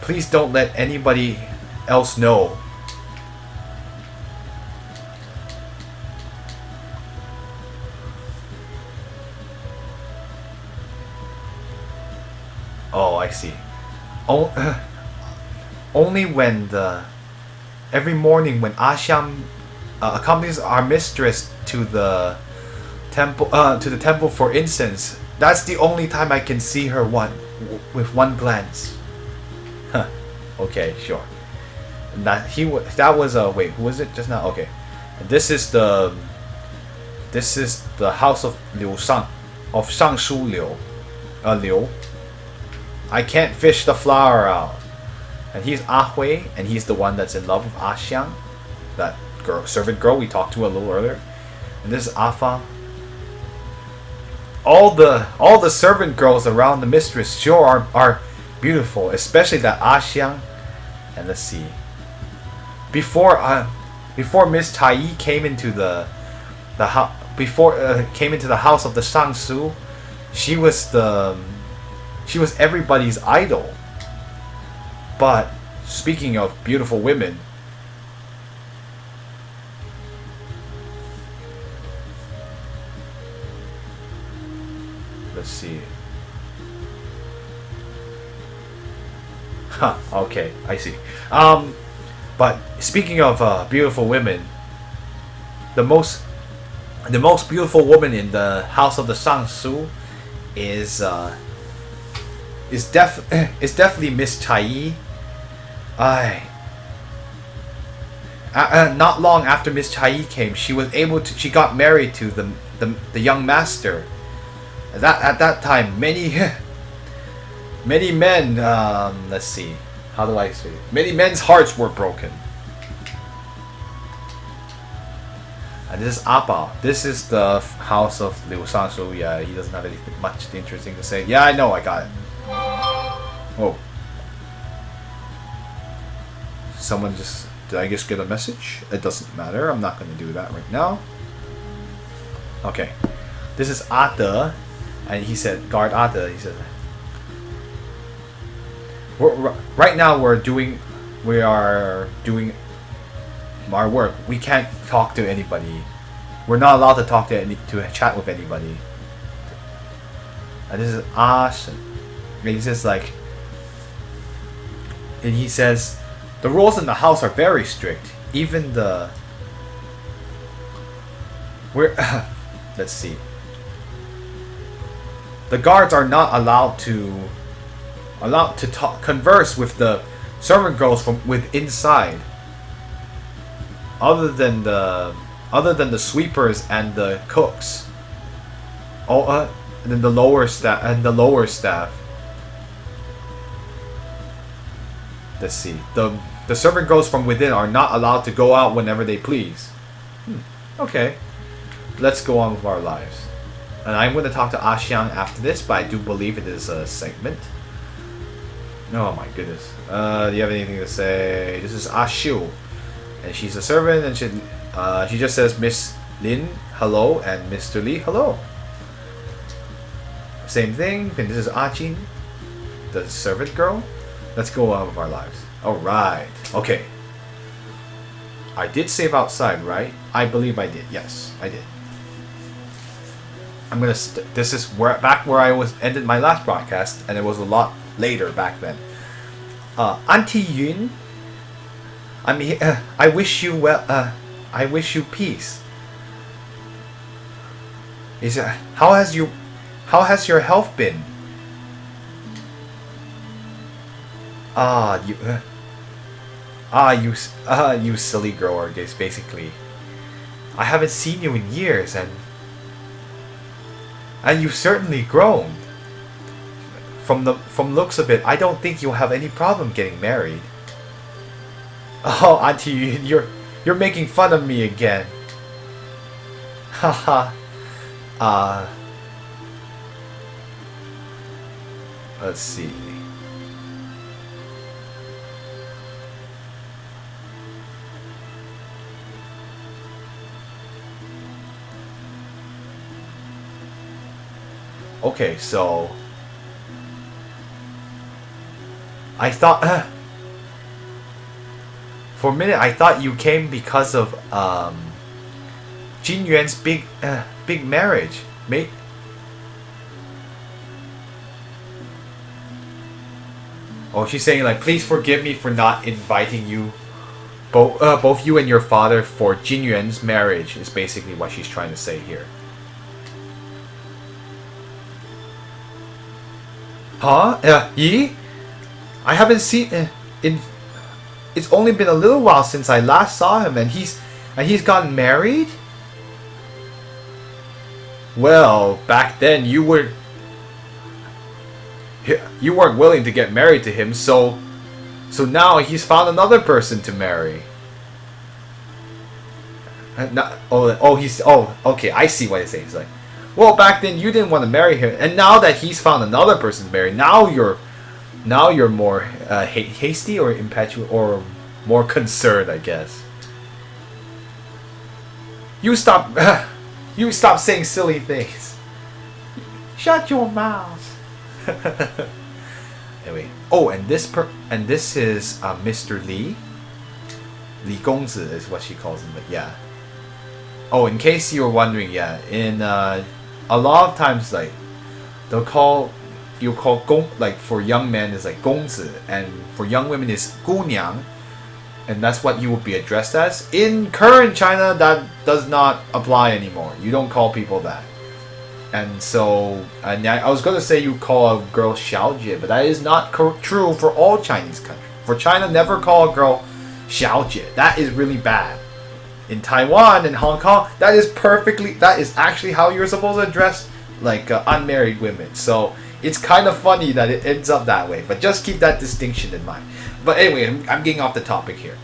Please don't let anybody else know. Oh, I see. Oh, only when every morning when Asham accompanies our mistress to the temple for incense. That's the only time I can see her with one glance. Huh. Okay, sure. And that was wait, who was it just now? Okay. And this is the house of Shangshu Liu. I can't fish the flower out. And he's Ah Hui, and he's the one that's in love with Ah Xiang, that servant girl we talked to a little earlier. And this is Afa. All the servant girls around the mistress sure are beautiful, especially that Ah Xiang. And let's see. Before Miss Tai Yi came into the came into the house of the Shangsu, she was everybody's idol. But speaking of beautiful women, let's see. Huh, okay, I see. But speaking of beautiful women, the most beautiful woman in the house of the Shangsu is definitely Miss Tai Yi. Not long after Miss Tai Yi came, she got married to the young master. At that time, many men, let's see, how do I say it? Many men's hearts were broken. And this is Appa. This is the house of Liu Shangshu. Yeah, he doesn't have anything much interesting to say. Yeah, I know, I got it. Oh. Someone did I just get a message? It doesn't matter. I'm not going to do that right now. Okay. This is Ate. And he said, guard Ate. He said, right now we are doing our work. We can't talk to anybody. We're not allowed to talk to chat with anybody. And this is Ash. And he says the rules in the house are very strict. Even let's see. The guards are not allowed to converse with the servant girls from inside. Other than the sweepers and the cooks. And then the lower staff. Let's see. The servant girls from within are not allowed to go out whenever they please. Okay. Let's go on with our lives. And I'm going to talk to Ah Xiang after this, but I do believe it is a segment. Oh my goodness. Do you have anything to say? This is Ah Xiu. And she's a servant, and she just says Miss Lin, hello, and Mr. Li, hello. Same thing. And this is Ah Jin, the servant girl. Let's go on with our lives. Alright. Okay. I did save outside, right? I believe I did. Yes, I did. I'm gonna. This is back where I ended my last broadcast, and it was a lot later back then. Auntie Yun, I wish you well. I wish you peace. How has your health been? You silly girl, or guess basically. I haven't seen you in years, and you've certainly grown. From looks of it, I don't think you'll have any problem getting married. Oh, Auntie, you're making fun of me again. Haha. Let's see. Okay, so I thought For a minute, I thought you came because of Jin Yuan's big marriage. Mate. Oh, she's saying like, please forgive me for not inviting you, both you and your father, for Jin Yuan's marriage. Is basically what she's trying to say here. Huh? Yi? I haven't seen in. It's only been a little while since I last saw him, and he's gotten married. Well, back then you weren't willing to get married to him, so now he's found another person to marry. Okay, I see what he's saying. It's like, well, back then you didn't want to marry him, and now that he's found another person to marry, now you're more hasty or impetuous or more concerned, I guess. You stop saying silly things. Shut your mouth. Anyway, and this is Mr. Li. Li Gongzi is what she calls him, but yeah. Oh, in case you were wondering, yeah, in a lot of times, like, you'll call gong, like, for young men is like gongzi, and for young women is gunyang, and that's what you would be addressed as. In current China, that does not apply anymore. You don't call people that. And so, I was going to say you call a girl xiaojie, but that is not true for all Chinese countries. For China, never call a girl xiaojie. That is really bad. In Taiwan and Hong Kong, that is actually how you're supposed to address, like, unmarried women. So it's kind of funny that it ends up that way, but just keep that distinction in mind. But anyway, I'm getting off the topic here.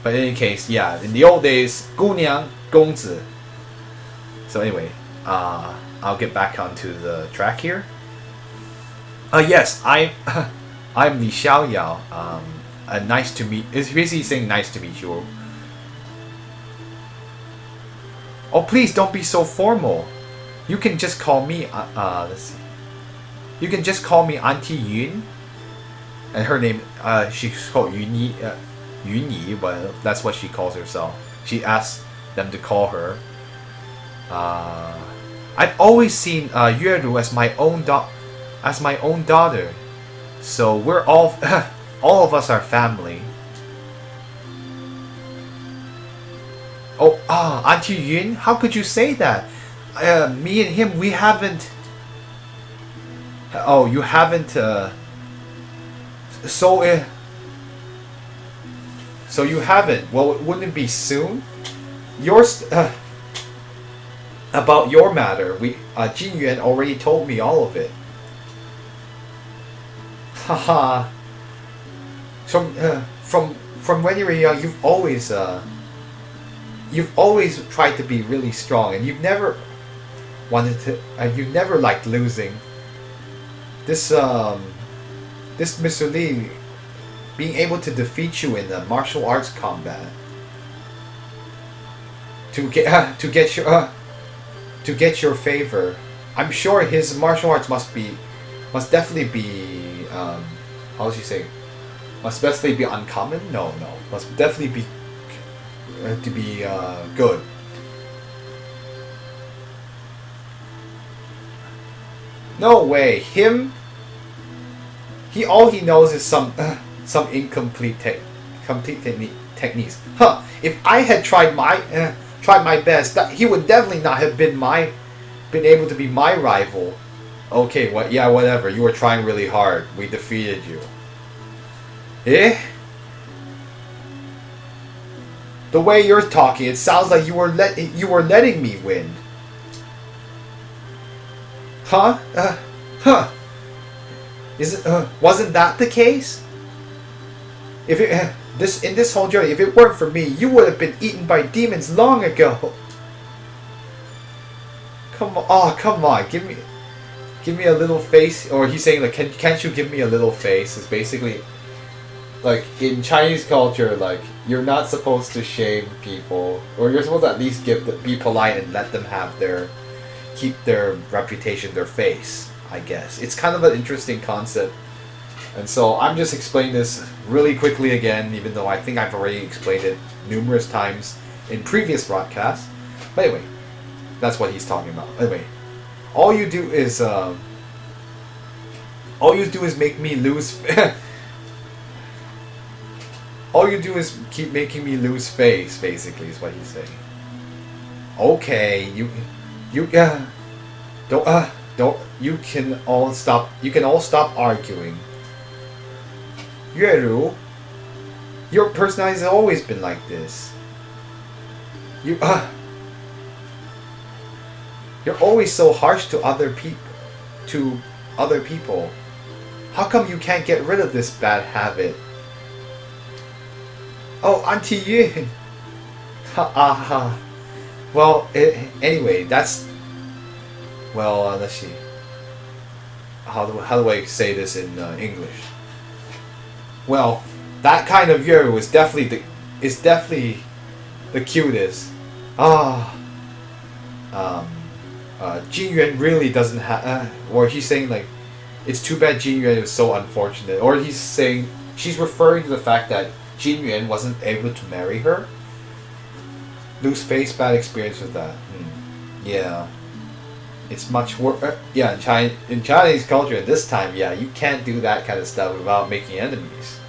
But in any case, yeah, in the old days, gunyang, gongzi. So anyway, I'll get back onto the track here. Yes, I'm Li Xiaoyao. Nice to meet. It's basically saying nice to meet you. Oh, please don't be so formal. You can just call me. Let's see. You can just call me Auntie Yun. And her name, she's called Yuni. Yuni, but that's what she calls herself. She asks them to call her. I've always seen Yueru as my own daughter. So we're all of us are family. Oh, Auntie Yun, how could you say that? Me and him, we haven't. Oh, you haven't. So you haven't. Well, wouldn't it be soon? About your matter, Jin Yuan already told me all of it. Haha. From when you were young, you've always tried to be really strong, and you've never you've never liked losing. This Mr. Li being able to defeat you in the martial arts combat to get your favor. I'm sure his martial arts must definitely be how does he say? Must definitely be uncommon? No. Must definitely be to be good. No way. Him. All he knows is some incomplete techniques. Huh? If I had tried my best, he would definitely not have been able to be my rival. Okay, yeah, whatever. You were trying really hard. We defeated you. Eh? The way you're talking, it sounds like you were letting me win. Huh? Huh? Wasn't that the case? If it in this whole journey, if it weren't for me, you would have been eaten by demons long ago. Come on, give me a little face. Or he's saying like, can't you give me a little face? It's basically like in Chinese culture, like you're not supposed to shame people, or you're supposed to at least be polite and let them keep their reputation, their face. I guess it's kind of an interesting concept. And so I'm just explaining this really quickly again, even though I think I've already explained it numerous times in previous broadcasts. But anyway, that's what he's talking about. Anyway, all you do is make me lose. All you do is keep making me lose face. Basically, is what he's saying. Okay, you don't. You can all stop. You can all stop arguing. Yueru, your personality has always been like this. You're always so harsh to other people. How come you can't get rid of this bad habit? Oh, Auntie Yun. Ha. Well, anyway, that's. Well, let's see. How do I say this in English? Well, that kind of Yueru is definitely the cutest. Jin Yuan really doesn't have. Or he's saying like, it's too bad Jin Yuan is so unfortunate. Or he's saying she's referring to the fact that Jin Yuan wasn't able to marry her. Lose face, bad experience with that. Yeah. It's much worse. Yeah, in Chinese culture at this time, yeah, you can't do that kind of stuff without making enemies.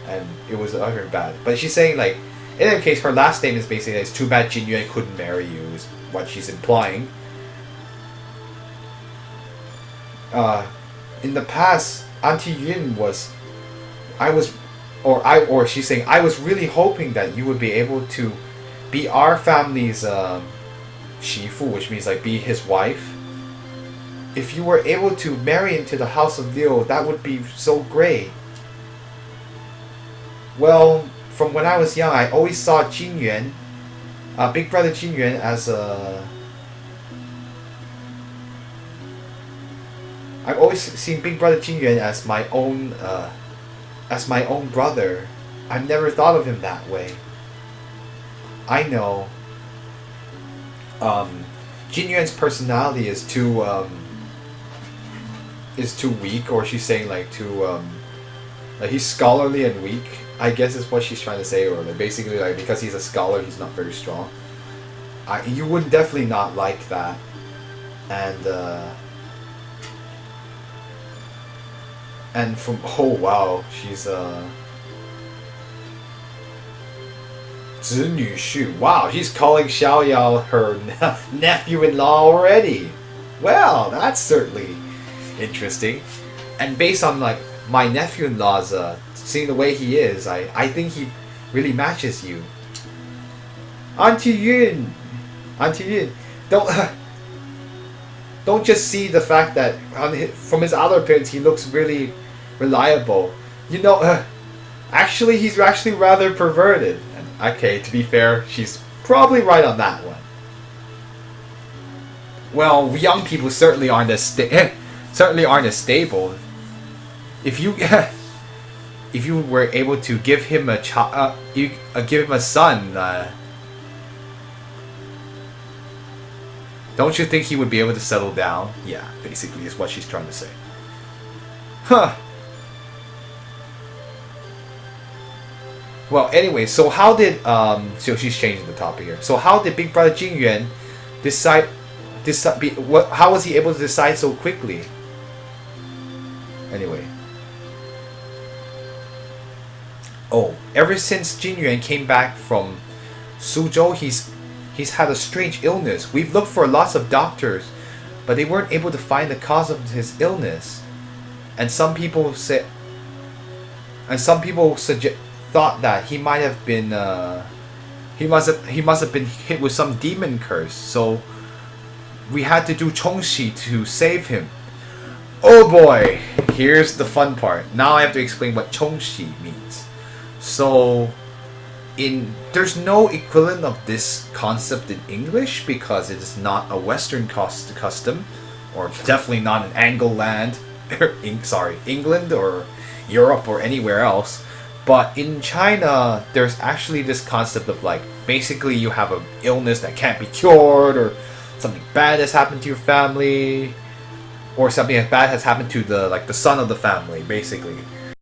And it was utterly bad. But she's saying, like, in any case, her last statement is basically that it's too bad Jin Yuan couldn't marry you, is what she's implying. In the past, Auntie Yun was. She's saying, I was really hoping that you would be able to be our family's shifu, which means, like, be his wife. If you were able to marry into the house of Liu, that would be so great. Well, from when I was young, I always saw Jin Yuan, big brother Jin Yuan, as a... I've always seen big brother Jin Yuan as my own brother. I've never thought of him that way. I know. Jin Yuan's personality is too weak, or she's saying like like he's scholarly and weak, I guess is what she's trying to say, or like basically like because he's a scholar, he's not very strong. You would definitely not like that, and from oh wow, she's 子女婿. Wow, she's calling Xiao Yao her nephew-in-law already. Well, that's certainly interesting. And based on like my nephew-in-law's seeing the way he is, I think he really matches you. Auntie Yun, don't just see the fact that from his other appearance he looks really reliable. You know, actually he's actually rather perverted. Okay, to be fair, she's probably right on that one. Well, young people certainly aren't as stable. If you were able to give him a give him a son, don't you think he would be able to settle down? Yeah, basically is what she's trying to say. Huh. Well, anyway, so how did so she's changing the topic here. So how did Big Brother Jin Yuan how was he able to decide so quickly? Anyway. Oh, ever since Jin Yuan came back from Suzhou, he's had a strange illness. We've looked for lots of doctors, but they weren't able to find the cause of his illness. And some people thought that he might have been he must have been hit with some demon curse, so we had to do Chongxi to save him. Oh boy, here's the fun part. Now I have to explain what Chongxi means. So there's no equivalent of this concept in English because it is not a Western custom, or definitely not in Anglo-land, England or Europe or anywhere else. But in China, there's actually this concept of like, basically you have an illness that can't be cured, or something bad has happened to your family, or something bad has happened to the son of the family, basically.